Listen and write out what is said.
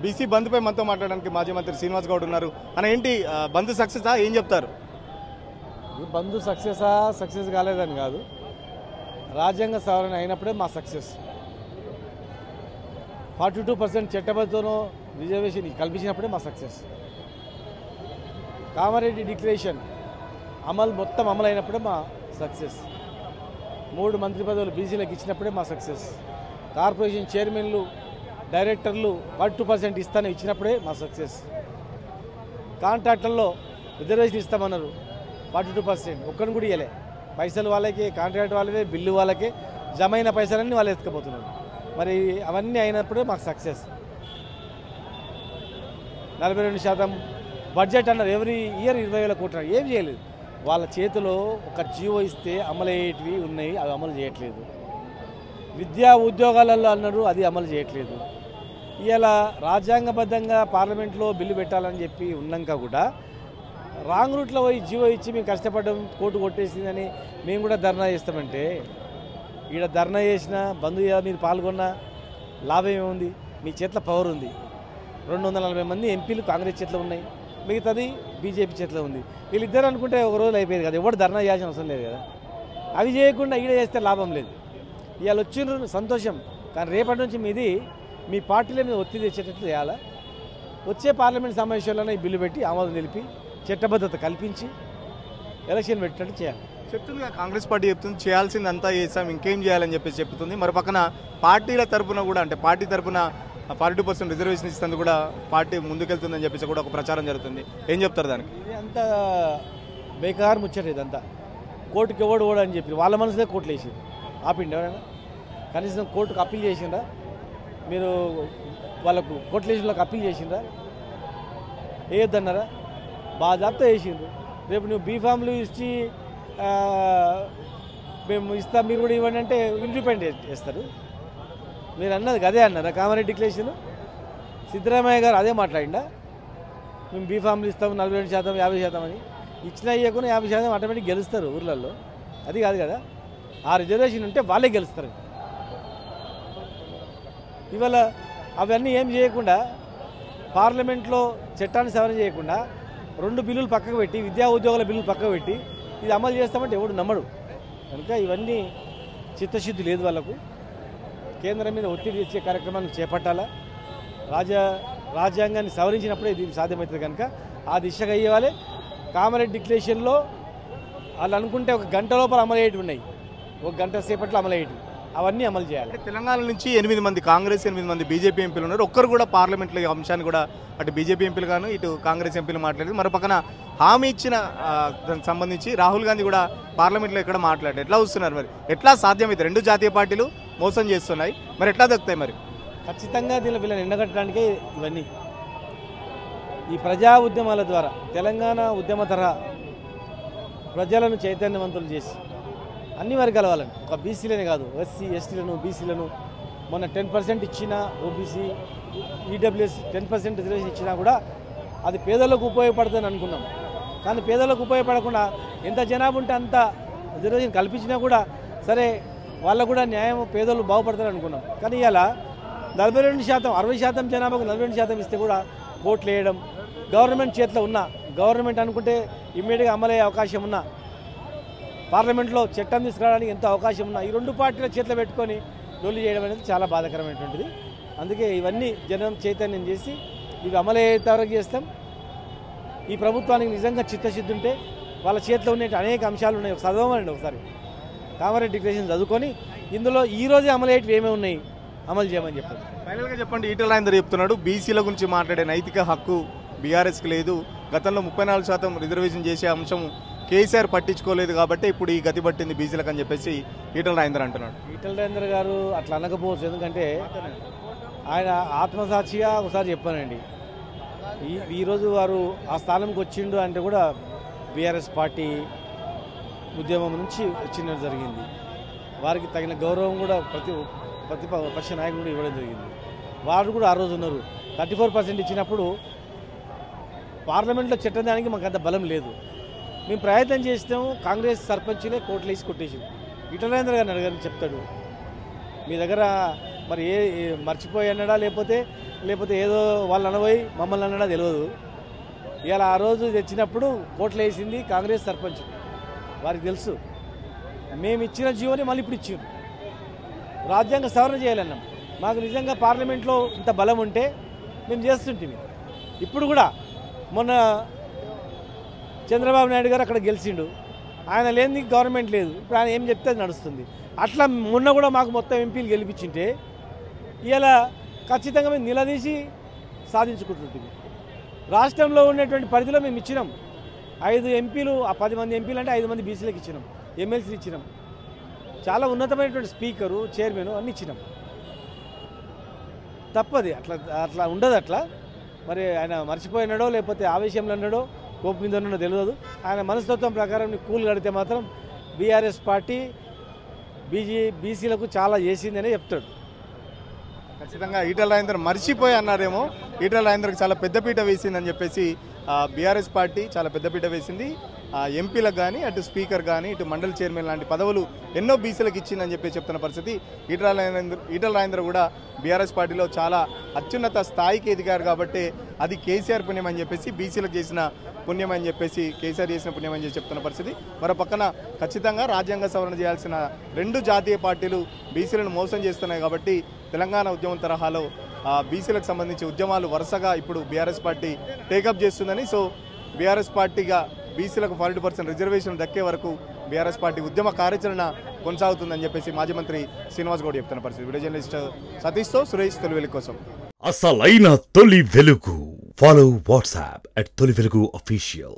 BC బంద్పై మనతో మాట్లాడడానికి మాజీ మంత్రి శ్రీనివాస్ గౌడ్ ఉన్నారు. అన్న ఏంటి బంద్ సక్సెసా ఏం చెప్తారు? బంద్ సక్సెస్ కాలేదని కాదు, రాజ్యాంగ సవరణ అయినప్పుడే మా సక్సెస్. 42% చట్టబద్ధతోనో రిజర్వేషన్ కల్పించినప్పుడే మా సక్సెస్. కామారెడ్డి డిక్లరేషన్ మొత్తం అమలు అయినప్పుడే మా సక్సెస్. 3 మంత్రి పదవులు బీసీలకు ఇచ్చినప్పుడే మా సక్సెస్. కార్పొరేషన్ చైర్మన్లు డైరెక్టర్లు 42% ఇస్తాను ఇచ్చినప్పుడే మా సక్సెస్. కాంట్రాక్టర్లో రిజర్వేషన్ ఇస్తామన్నారు, 42% ఒక్కడిని కూడా ఇవ్వలే. పైసలు వాళ్ళకే, కాంట్రాక్ట్ వాళ్ళకే, బిల్లు వాళ్ళకే, జమ అయిన పైసలన్నీ వాళ్ళు ఎత్తుకపోతున్నారు. మరి అవన్నీ అయినప్పుడే మాకు సక్సెస్. 42% బడ్జెట్ అన్నారు, ఎవ్రీ ఇయర్ 20,000 కోట్లు. ఏం చేయలేదు. వాళ్ళ చేతిలో ఒక జీవో ఇస్తే అమలయ్యేటివి ఉన్నాయి, అవి అమలు చేయట్లేదు. విద్యా ఉద్యోగాలలో అన్నారు, అది అమలు చేయట్లేదు. ఇలా రాజ్యాంగబద్ధంగా పార్లమెంట్లో బిల్లు పెట్టాలని చెప్పి ఉన్నాక కూడా రాంగ్ రూట్లో పోయి జీవో ఇచ్చి మేము కష్టపడడం కోర్టు కొట్టేసిందని మేము కూడా ధర్నా చేస్తామంటే, ఈడ ధర్నా చేసినా బంధు మీరు పాల్గొన్న లాభం ఏముంది? మీ చేతిలో పవర్ ఉంది. 240 మంది ఎంపీలు కాంగ్రెస్ చేతిలో ఉన్నాయి, మిగతాది బీజేపీ చేతిలో ఉంది. వీళ్ళిద్దరు అనుకుంటే ఒక రోజు అయిపోయేది కదా, ఎవరు ధర్నా చేయాల్సిన అవసరం లేదు కదా. అవి చేయకుండా ఈడ చేస్తే లాభం లేదు. ఇవాళ వచ్చిండ్రు సంతోషం, కానీ రేపటి నుంచి మీ పార్టీల మీద ఒత్తిడి తెచ్చేటట్లు చేయాలా. వచ్చే పార్లమెంట్ సమావేశాల్లోనే ఈ బిల్లు పెట్టి ఆమోదం తెలిపి చట్టబద్ధత కల్పించి ఎలక్షన్ పెట్టేటట్టు చేయాలి. చెప్తుంది కాంగ్రెస్ పార్టీ చెప్తుంది చేయాల్సిందంతా చేస్తాం, ఇంకేం చేయాలని చెప్పేసి చెప్తుంది. మరి పక్కన పార్టీల తరపున కూడా, అంటే పార్టీ తరపున 42% రిజర్వేషన్ ఇస్తుంది కూడా పార్టీ ముందుకెళ్తుందని చెప్పేసి కూడా ఒక ప్రచారం జరుగుతుంది. ఏం చెప్తారు దానికి? ఇది అంతా బేకారు ముచ్చట. ఇదంతా కోర్టుకి ఎవడు ఓడు అని చెప్పి వాళ్ళ మనసులో కోర్టులు వేసింది. ఆపిండి ఎవరైనా? కనీసం కోర్టుకు అప్పీల్ చేసిండ్రా? మీరు వాళ్ళకు కోర్టులు వేసిన వాళ్ళకి అప్పీల్ చేసిండ్రా? వేయొద్దన్నారా? బాజాబ్తా వేసిండ్రు. రేపు నువ్వు బీఫామ్లు ఇచ్చి మేము ఇస్తాం మీరు కూడా ఇవ్వండి అంటే ఇండిపెండెంట్ చేస్తారు. మీరు అన్నది అదే అన్నారా? కామారెడ్డి డిక్లరేషన్ సిద్ధరామయ్య గారు అదే మాట్లాడిండా? మేము బీఫామ్లు ఇస్తాము 42%, 50% అని. ఇచ్చినా ఇవ్వకుండా 50% ఆటోమేటిక్ గెలుస్తారు ఊర్లలో. అది కాదు కదా, ఆ రిజర్వేషన్ ఉంటే వాళ్ళే గెలుస్తారు. ఇవాళ అవన్నీ ఏం చేయకుండా పార్లమెంట్లో చట్టాన్ని సవరణ చేయకుండా 2 బిల్లులు పక్కకు పెట్టి, విద్యా ఉద్యోగాల బిల్లులు పక్కకు పెట్టి ఇది అమలు చేస్తామంటే ఎవడు నమ్మడు. కనుక ఇవన్నీ చిత్తశుద్ధి లేదు వాళ్ళకు. కేంద్రం మీద ఒత్తిడి తెచ్చే కార్యక్రమాన్ని చేపట్టాలా. రాజ్యాంగాన్ని సవరించినప్పుడే ఇది సాధ్యమవుతుంది. కనుక ఆ దిశగా అయ్యేవాళ్ళే. కామారెడ్డి డిక్లరేషన్లో వాళ్ళు అనుకుంటే 1 గంట లోపల అమలు అయ్యేటివి ఉన్నాయి, 1 గంట సేపట్లో అమలు అయ్యేటివి. అవన్నీ అమలు చేయాలి. తెలంగాణ నుంచి 8 మంది కాంగ్రెస్, 8 మంది బీజేపీ ఎంపీలు ఉన్నారు. ఒక్కరు కూడా పార్లమెంట్లో ఈ అంశాన్ని కూడా అటు బీజేపీ ఎంపీలు గాను ఇటు కాంగ్రెస్ ఎంపీలు మాట్లాడారు. మరో పక్కన హామీ ఇచ్చిన దానికి సంబంధించి రాహుల్ గాంధీ కూడా పార్లమెంట్లో ఇక్కడ మాట్లాడారు. ఎట్లా వస్తున్నారు మరి? ఎట్లా సాధ్యమైతే 2 జాతీయ పార్టీలు మోసం చేస్తున్నాయి, మరి ఎట్లా దక్కుతాయి? మరి ఖచ్చితంగా వీళ్ళని ఎండగట్టడానికే ఇవన్నీ. ఈ ప్రజా ఉద్యమాల ద్వారా తెలంగాణ ఉద్యమ తరహా ప్రజలను చైతన్యవంతులు చేసి అన్ని వర్గాల వాళ్ళని, ఒక బీసీలనే కాదు, ఎస్సీ ఎస్టీలను బీసీలను మొన్న 10% ఇచ్చినా, ఓబీసీ ఈడబ్ల్యూఎస్ 10% రిజర్వేషన్ ఇచ్చినా కూడా అది పేదలకు ఉపయోగపడుతుందని అనుకున్నాం. కానీ పేదలకు ఉపయోగపడకుండా ఎంత జనాభా ఉంటే అంత రిజర్వేషన్ కల్పించినా కూడా సరే వాళ్ళకు కూడా న్యాయం, పేదలు బాగుపడతారని అనుకున్నాం. కానీ ఇలా 42%, 60% జనాభాకు 42% ఇస్తే కూడా ఓట్లు వేయడం, గవర్నమెంట్ చేతిలో ఉన్న, గవర్నమెంట్ అనుకుంటే ఇమ్మీడియట్గా అమలయ్యే అవకాశం ఉన్నా, పార్లమెంట్లో చట్టం తీసుకురావడానికి ఎంత అవకాశం ఉన్నా, ఈ 2 పార్టీల చేతిలో పెట్టుకొని లొల్లి చేయడం అనేది చాలా బాధాకరమైనటువంటిది. అందుకే ఇవన్నీ జనం చైతన్యం చేసి ఇవి అమలయ్యేంత వరకు చేస్తాం. ఈ ప్రభుత్వానికి నిజంగా చిత్తశుద్ధి ఉంటే వాళ్ళ చేతిలో ఉండే అనేక అంశాలు ఉన్నాయి. చదవమండి ఒకసారి కామారెడ్డి డిక్లరేషన్ చదువుకొని ఇందులో ఈరోజే అమలయ్యేటివి ఏమేమి ఉన్నాయి అమలు చేయమని చెప్పారు. ఫైనల్గా చెప్పండి, ఈటల రాజేందర్ చెప్తున్నాడు బీసీల గురించి మాట్లాడే నైతిక హక్కు బీఆర్ఎస్కి లేదు. గతంలో 34% రిజర్వేషన్ చేసే అంశం కేసీఆర్ పట్టించుకోలేదు కాబట్టి ఇప్పుడు ఈ గతి పట్టింది బీసీలకు అని చెప్పేసి ఈటల రాజేందర్ అంటున్నాడు. ఈటల రాజేందర్ గారు అట్లా అనకపోవచ్చు, ఎందుకంటే ఆయన ఆత్మసాక్షిగా ఒకసారి చెప్పానండి. ఈరోజు వారు ఆ స్థానంకి వచ్చిండు అంటే కూడా బీఆర్ఎస్ పార్టీ ఉద్యమం నుంచి వచ్చినట్టు జరిగింది. వారికి తగిన గౌరవం కూడా ప్రతిపక్ష నాయకుడు కూడా ఇవ్వడం జరిగింది. వారు కూడా ఆ రోజు ఉన్నారు. 34% ఇచ్చినప్పుడు పార్లమెంట్లో చట్టం దానికి మాకు అంత బలం లేదు. మేము ప్రయత్నం చేసినాము. కాంగ్రెస్ సర్పంచ్లే కోట్లు వేసి కొట్టేసి ఈటల రాజేందర్ గారిని అడగని చెప్తాడు. మీ దగ్గర మరి మర్చిపోయి అన్నాడా లేకపోతే ఏదో వాళ్ళు అనబోయి మమ్మల్ని అన్నాడా తెలియదు. ఇవాళ ఆ రోజు తెచ్చినప్పుడు కోట్లు వేసింది కాంగ్రెస్ సర్పంచ్, వారికి తెలుసు. మేము ఇచ్చిన జీవోని మళ్ళీ ఇప్పుడు ఇచ్చారు. రాజ్యాంగ సవరణ చేయాలన్నాం. మాకు నిజంగా పార్లమెంట్లో ఇంత బలం ఉంటే మేము చేస్తుంటాం. ఇప్పుడు కూడా మొన్న చంద్రబాబు నాయుడు గారు అక్కడ గెలిచిండు, ఆయన లేని గవర్నమెంట్ లేదు. ఇప్పుడు ఆయన ఏం చెప్తే అది నడుస్తుంది. అట్లా మొన్న కూడా మాకు మొత్తం ఎంపీలు గెలిపించింటే ఇలా ఖచ్చితంగా మేము నిలదీసి సాధించుకుంటుంటుంది. రాష్ట్రంలో ఉన్నటువంటి పరిధిలో మేము ఇచ్చినాం 5 ఎంపీలు, ఆ 10 మంది ఎంపీలు అంటే 5 మంది బీసీలకు ఇచ్చినాం, ఎమ్మెల్సీలు ఇచ్చినాం, చాలా ఉన్నతమైనటువంటి స్పీకరు, చైర్మన్ అన్ని ఇచ్చినాం. తప్పది, అట్లా ఉండదు. అట్లా మరి ఆయన మర్చిపోయినాడో లేకపోతే ఆవేశంలో అన్నాడో కోపం మీద ఉన్నాడో తెలియదు. ఆయన మనస్తత్వం ప్రకారం కూల్ కడితే మాత్రం బీఆర్ఎస్ పార్టీ బీసీలకు చాలా చేసిందనే చెప్తాడు. ఖచ్చితంగా ఈటల రాజేందర్ మర్చిపోయి అన్నారేమో. ఈటల రాజేందర్కి చాలా పెద్దపీట వేసిందని చెప్పేసి బీఆర్ఎస్ పార్టీ చాలా పెద్దపీట వేసింది. ఎంపీలకు కానీ, అటు స్పీకర్ కానీ, ఇటు మండలి చైర్మన్ లాంటి పదవులు ఎన్నో బీసీలకు ఇచ్చిందని చెప్పి చెప్తున్న పరిస్థితి. ఈటల రాజేందర్ కూడా బీఆర్ఎస్ పార్టీలో చాలా అత్యున్నత స్థాయికి ఎదిగారు కాబట్టి అది కేసీఆర్ పుణ్యం అని చెప్పేసి, బీసీలకు చేసిన పుణ్యం అని చెప్పేసి, కేసీఆర్ చేసిన పుణ్యం అని చెప్పి చెప్తున్న పరిస్థితి. మరో పక్కన ఖచ్చితంగా రాజ్యాంగ సవరణ చేయాల్సిన 2 జాతీయ పార్టీలు బీసీలను మోసం చేస్తున్నాయి కాబట్టి తెలంగాణ ఉద్యమం తరహాలో బీసీలకు సంబంధించి ఉద్యమాలు వరుసగా ఇప్పుడు బీఆర్ఎస్ పార్టీ టేకప్ చేస్తుందని. సో బీఆర్ఎస్ పార్టీగా బీసీలకు 40% రిజర్వేషన్ దక్కే వరకు బీఆర్ఎస్ పార్టీ ఉద్యమ కార్యాచరణ కొనసాగుతుందని చెప్పేసి మాజీ మంత్రి శ్రీనివాస్ గౌడ్ చెప్తున్న పరిస్థితి. వీడియో జర్నలిస్ట్ సతీష్తో సురేష్, తొలి వెలుగు కోసం. అసలైన తొలి వెలుగు. ఫాలో వాట్సాప్ @తొలి వెలుగు official.